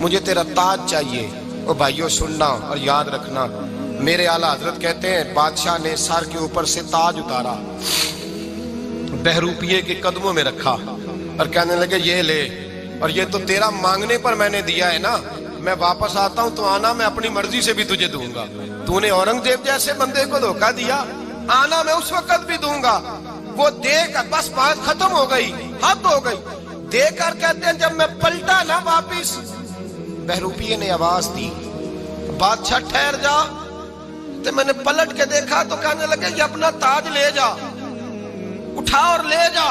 مجھے تیرا تاج چاہیے۔ او بھائیو سننا اور یاد رکھنا، میرے اعلیٰ حضرت کہتے ہیں بادشاہ نے سر کے اوپر سے تاج اتارا، بہروپیے کے قدموں میں رکھا اور کہنے لگے یہ لے، اور یہ تو تیرا مانگنے پر میں نے دیا ہے نا، میں واپس آتا ہوں تو آنا میں اپنی مرضی سے بھی تجھے دوں گا۔ تو نے اورنگزیب جیسے بندے کو دھوکہ دیا، آنا میں اس وقت بھی دوں گا۔ وہ دے کر بس بات ختم ہو گئی، حد ہو گئی۔ دے کر کہتے ہیں جب میں پلٹا نا واپس، بہروپیے نے آواز دی بادشاہ ٹھہر جا، تو میں نے پلٹ کے دیکھا تو کہنے لگے یہ اپنا تاج لے جا، اٹھا اور لے جا۔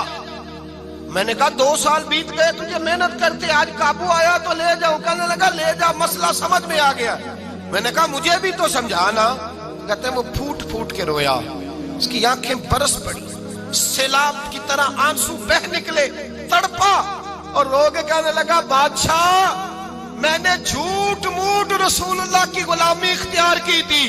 میں نے کہا 2 سال بیت گئے تجھے محنت کرتے، آج قابو آیا تو لے جاؤ۔ کہنے لگا لے جا، مسئلہ سمجھ میں آ گیا۔ میں نے کہا مجھے بھی تو سمجھانا۔ کہتے ہیں وہ پھوٹ پھوٹ کے رویا، اس کی آنکھیں برس پڑی، سیلاب کی طرح آنسو بہ نکلے، تڑپا اور رو کے کہنے لگا بادشاہ میں نے جھوٹ موٹ رسول اللہ کی غلامی اختیار کی تھی،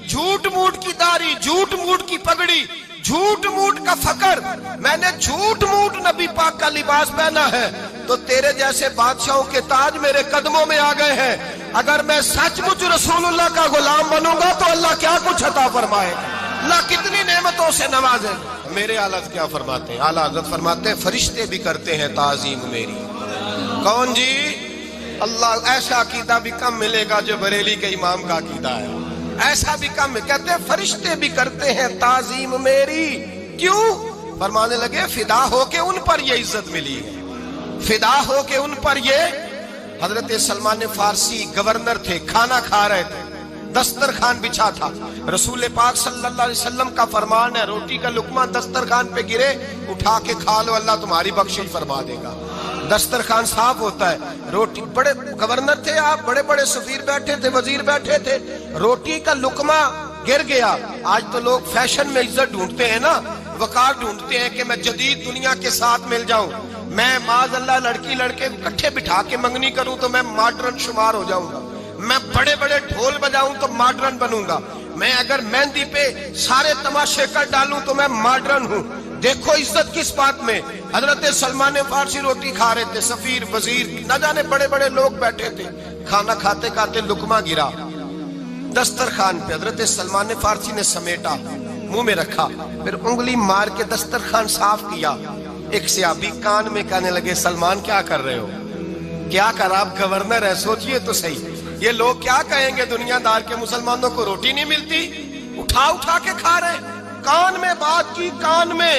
جھوٹ موٹ کی داڑھی، جھوٹ موٹ کی پگڑی، جھوٹ موٹ کا فقر، میں نے جھوٹ موٹ نبی پاک کا لباس پہنا ہے، تو تیرے جیسے بادشاہوں کے تاج میرے قدموں میں آ گئے ہیں۔ اگر میں سچ مچ رسول اللہ کا غلام بنوں گا تو اللہ کیا کچھ عطا فرمائے، اللہ کتنی نعمتوں سے نوازے۔ میرے اعلیٰ کیا فرماتے ہیں؟ اعلیٰ حضرت فرماتے ہیں فرشتے بھی کرتے ہیں تعظیم میری۔ کون جی؟ اللہ ایسا عقیدہ بھی کم ملے گا جو بریلی کے امام کا عقیدہ ہے، ایسا بھی کم۔ کہتے ہیں فرشتے بھی کرتے ہیں تعظیم میری۔ کیوں؟ فرمانے لگے فدا ہو کے ان پر یہ عزت ملی ہے، فدا ہو کے ان پر یہ۔ حضرت سلمان فارسی گورنر تھے، کھانا کھا رہے تھے، دسترخوان بچھا تھا، رسول پاک صلی اللہ علیہ وسلم کا فرمان ہے روٹی کا لقمہ دسترخوان پہ گرے اٹھا کے کھا لو، اللہ تمہاری بخشش فرما دے گا۔ دسترخوان صاف ہوتا ہے، روٹی، بڑے گورنر تھے آپ، بڑے بڑے سفیر بیٹھے تھے، وزیر بیٹھے تھے، روٹی کا لقمہ گر گیا۔ آج تو لوگ فیشن میں عزت ڈھونڈتے ہیں نا، وقار ڈھونڈتے ہیں کہ میں جدید دنیا کے ساتھ مل جاؤں، میں معاذ اللہ لڑکی لڑکے اکٹھے بٹھا کے منگنی کروں تو میں ماڈرن شمار ہو جاؤں گا، میں بڑے بڑے ڈھول بجاؤں تو ماڈرن بنوں گا، میں اگر مہندی پہ سارے تماشے کر ڈالوں تو میں ماڈرن ہوں۔ دیکھو عزت کس بات میں۔ حضرت سلمان فارسی روٹی کھا رہے تھے، سفیر وزیر نہ جانے بڑے بڑے لوگ بیٹھے تھے، کھانا کھاتے کھاتے لقمہ گرا دسترخوان پہ، حضرت سلمان فارسی نے سمیٹا، منہ میں رکھا، پھر انگلی مار کے دسترخوان صاف کیا۔ ایک صحابی کان میں کہنے لگے سلمان کیا کر رہے ہو، کیا کر، آپ گورنر ہے، سوچئے تو صحیح، یہ لوگ کیا کہیں گے دنیا دار کے مسلمانوں کو روٹی نہیں ملتی، اٹھا اٹھا کے کھا رہے۔ کان میں بات کی، کان میں۔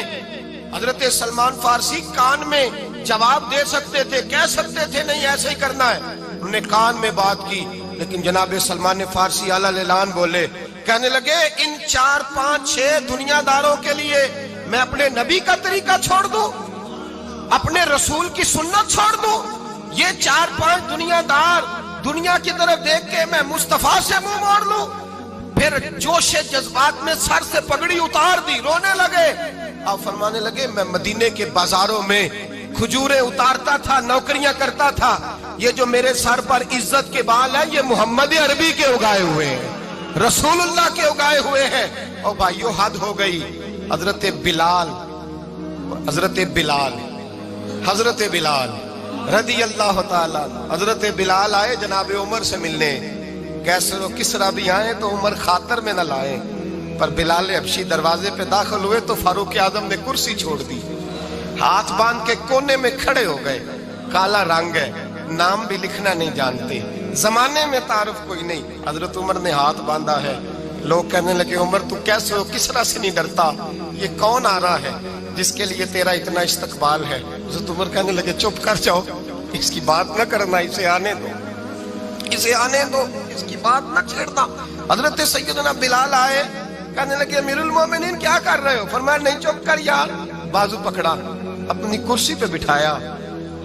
حضرت سلمان فارسی کان میں جواب دے سکتے تھے، کہہ سکتے تھے نہیں ایسے ہی کرنا ہے، انہوں نے کان میں بات کی، لیکن جناب سلمان فارسی اعلیٰ اعلان بولے، کہنے لگے ان 4 5 6 دنیا داروں کے لیے میں اپنے نبی کا طریقہ چھوڑ دوں، اپنے رسول کی سنت چھوڑ دوں؟ یہ 4 5 دنیا دار دنیا کی طرف دیکھ کے میں مصطفیٰ سے منہ موڑ لوں؟ پھر جوش جذبات میں سر سے پگڑی اتار دی، رونے لگے۔ آپ فرمانے لگے میں مدینے کے بازاروں میں کھجوریں اتارتا تھا، نوکریاں کرتا تھا، یہ جو میرے سر پر عزت کے بال ہیں یہ محمد عربی کے اگائے ہوئے ہیں، رسول اللہ کے اگائے ہوئے ہیں۔ اور بھائیو حد ہو گئی۔ حضرت بلال رضی اللہ تعالیٰ، حضرت بلال آئے جناب عمر سے ملنے، کیسر و کسرا بھی آئے تو عمر خاطر میں نہ لائے، پر بلال حبشی دروازے پہ داخل ہوئے تو فاروق اعظم نے کرسی چھوڑ دی، ہاتھ باندھ کے کونے میں کھڑے ہو گئے۔ کالا رنگ ہے، نام بھی لکھنا نہیں جانتے، زمانے میں تعارف کوئی نہیں۔ حضرت عمر نے ہاتھ باندھا ہے، لوگ کہنے لگے عمر تو کیسے ہو، کسرا سے نہیں ڈرتا، یہ کون آ رہا ہے جس کے لیے تیرا اتنا استقبال ہے؟ حضرت عمر کہنے لگے چپ کر جاؤ، اس کی بات نہ کرنا، اسے آنے دو، اسے آنے دو، اس کی بات نہ چھیڑنا۔ حضرت سیدنا بلال آئے، کہنے لگے امیر المومنین کیا کر رہے ہو؟ فرمایا نہیں چپ کر یار، بازو پکڑا، اپنی کرسی پہ بٹھایا۔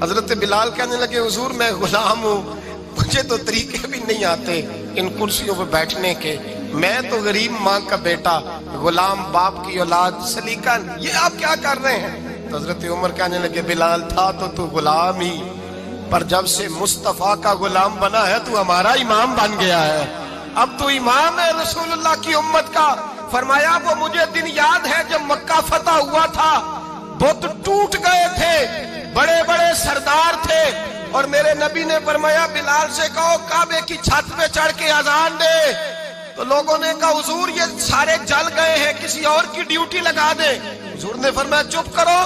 حضرت بلال کہنے لگے حضور میں غلام ہوں، مجھے تو طریقے بھی نہیں آتے ان کرسیوں پہ بیٹھنے کے، میں تو غریب ماں کا بیٹا، غلام باپ کی اولاد، سلیقہ، یہ آپ کیا کر رہے ہیں؟ تو حضرت عمر کہنے لگے بلال تھا تو غلام ہی، پر جب سے مصطفیٰ کا غلام بنا ہے تو ہمارا امام بن گیا ہے، اب تو امام ہے رسول اللہ کی امت کا۔ فرمایا وہ مجھے دن یاد ہے جب مکہ فتح ہوا تھا، بت ٹوٹ گئے تھے، بڑے بڑے سردار تھے، اور میرے نبی نے فرمایا بلال سے کہو کعبے کی چھت پہ چڑھ کے اذان دے. تو لوگوں نے کہا حضور یہ سارے جل گئے ہیں, کسی اور کی ڈیوٹی لگا دیں. حضور نے فرمایا چپ کرو.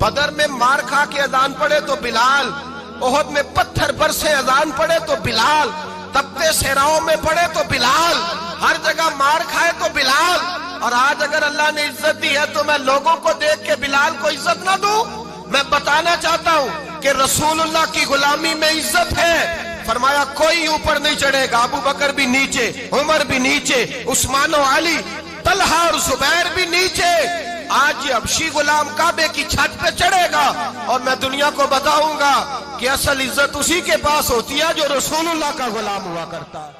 بدر میں مار کھا کے اذان پڑے تو بلال, احد میں پتھر برسے اذان پڑے تو بلال, تپتے صحراؤں میں پڑے تو بلال, ہر جگہ مار کھائے تو بلال. اور آج اگر اللہ نے عزت دی ہے تو میں لوگوں کو دیکھ کے بلال کو عزت نہ دوں؟ میں بتانا چاہتا ہوں کہ رسول اللہ کی غلامی میں عزت ہے. فرمایا کوئی اوپر نہیں چڑھے گا, ابو بکر بھی نیچے, عمر بھی نیچے, عثمان و علی, طلحہ اور زبیر بھی نیچے. آج یہ حبشی غلام کعبے کی چھت پہ چڑھے گا اور میں دنیا کو بتاؤں گا کہ اصل عزت اسی کے پاس ہوتی ہے جو رسول اللہ کا غلام ہوا کرتا ہے.